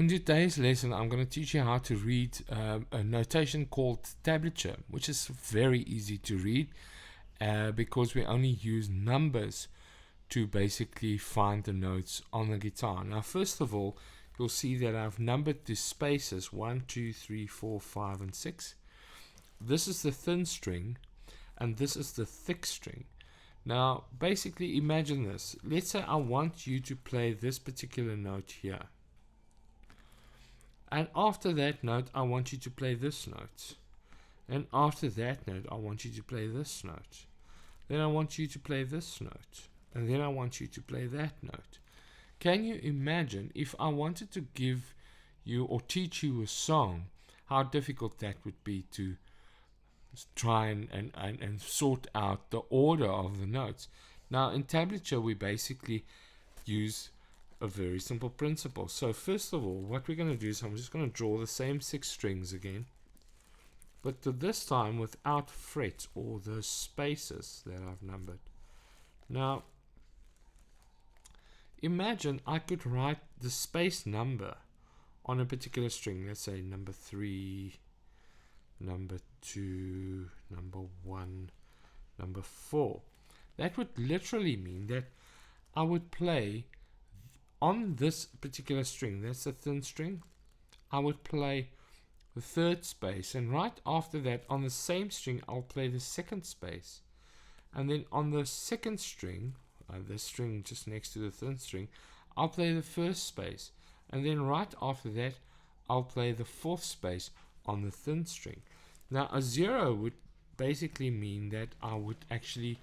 In today's lesson, I'm going to teach you how to read a notation called tablature, which is very easy to read because we only use numbers to basically find the notes on the guitar. Now, first of all, you'll see that I've numbered the spaces 1, 2, 3, 4, 5, and 6. This is the thin string, and this is the thick string. Now, basically, imagine this. Let's say I want you to play this particular note here. And after that note, I want you to play this note. And after that note, I want you to play this note. Then I want you to play this note. And then I want you to play that note. Can you imagine if I wanted to give you or teach you a song, how difficult that would be to try and sort out the order of the notes? Now, in tablature, we basically use a very simple principle. So first of all, what we're going to do is I'm just going to draw the same 6 strings again, but this time without frets or the spaces that I've numbered. Now, imagine I could write the space number on a particular string. Let's say number 3, number 2, number 1, number 4. That would literally mean that I would play on this particular string, that's a thin string, I would play the 3rd space, and right after that on the same string I'll play the 2nd space, and then on the 2nd string, this string just next to the thin string, I'll play the 1st space, and then right after that I'll play the 4th space on the thin string. Now, a 0 would basically mean that I would actually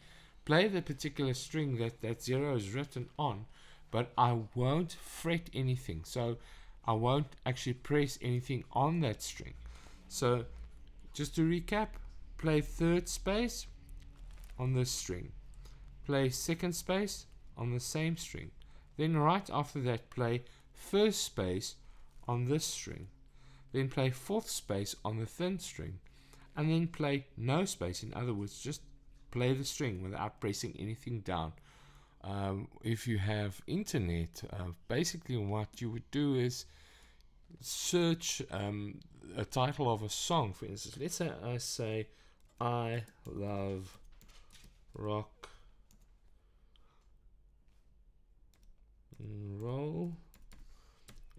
play the particular string that 0 is written on, but I won't fret anything, so I won't actually press anything on that string. So just to recap, play 3rd space on this string, play 2nd space on the same string, then right after that play 1st space on this string, then play 4th space on the thin string, and then play no space. In other words, just play the string without pressing anything down. If you have internet, basically what you would do is search a title of a song. For instance, let's say I say I love rock and roll.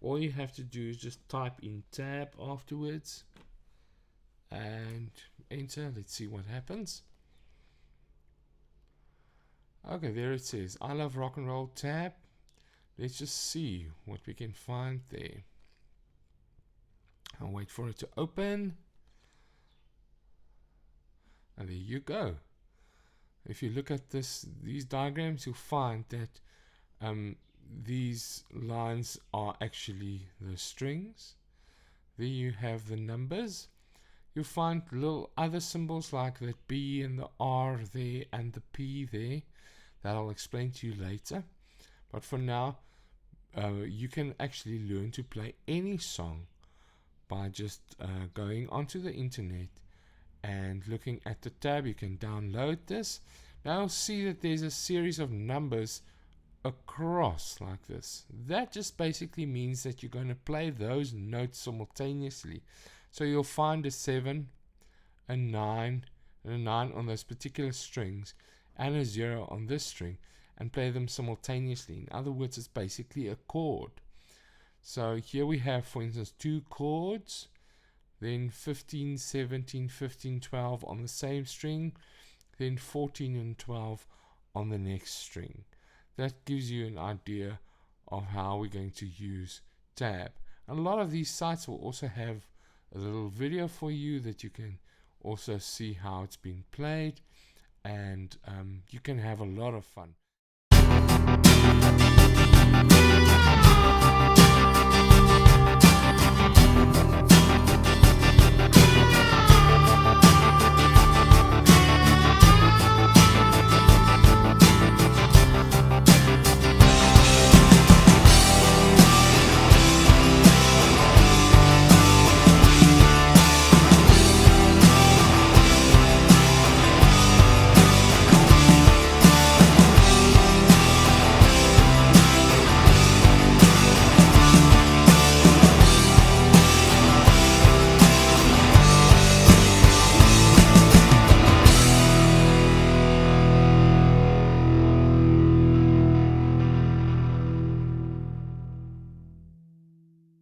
All you have to do is just type in tab afterwards and enter. Let's see what happens. Okay, there it says I love rock and roll tab. Let's just see what we can find there. I'll wait for it to open. And there you go. If you look at these diagrams, you'll find that these lines are actually the strings. There you have the numbers. You'll find little other symbols like the B and the R there and the P there. That I'll explain to you later. But for now, you can actually learn to play any song by just going onto the internet and looking at the tab. You can download this. Now you'll see that there's a series of numbers across like this. That just basically means that you're going to play those notes simultaneously. So you'll find a 7, a 9, and a 9 on those particular strings, and a 0 on this string, and play them simultaneously. In other words, it's basically a chord. So here we have, for instance, 2 chords, then 15, 17, 15, 12 on the same string, then 14 and 12 on the next string. That gives you an idea of how we're going to use tab. And a lot of these sites will also have a little video for you that you can also see how it's been played, and you can have a lot of fun.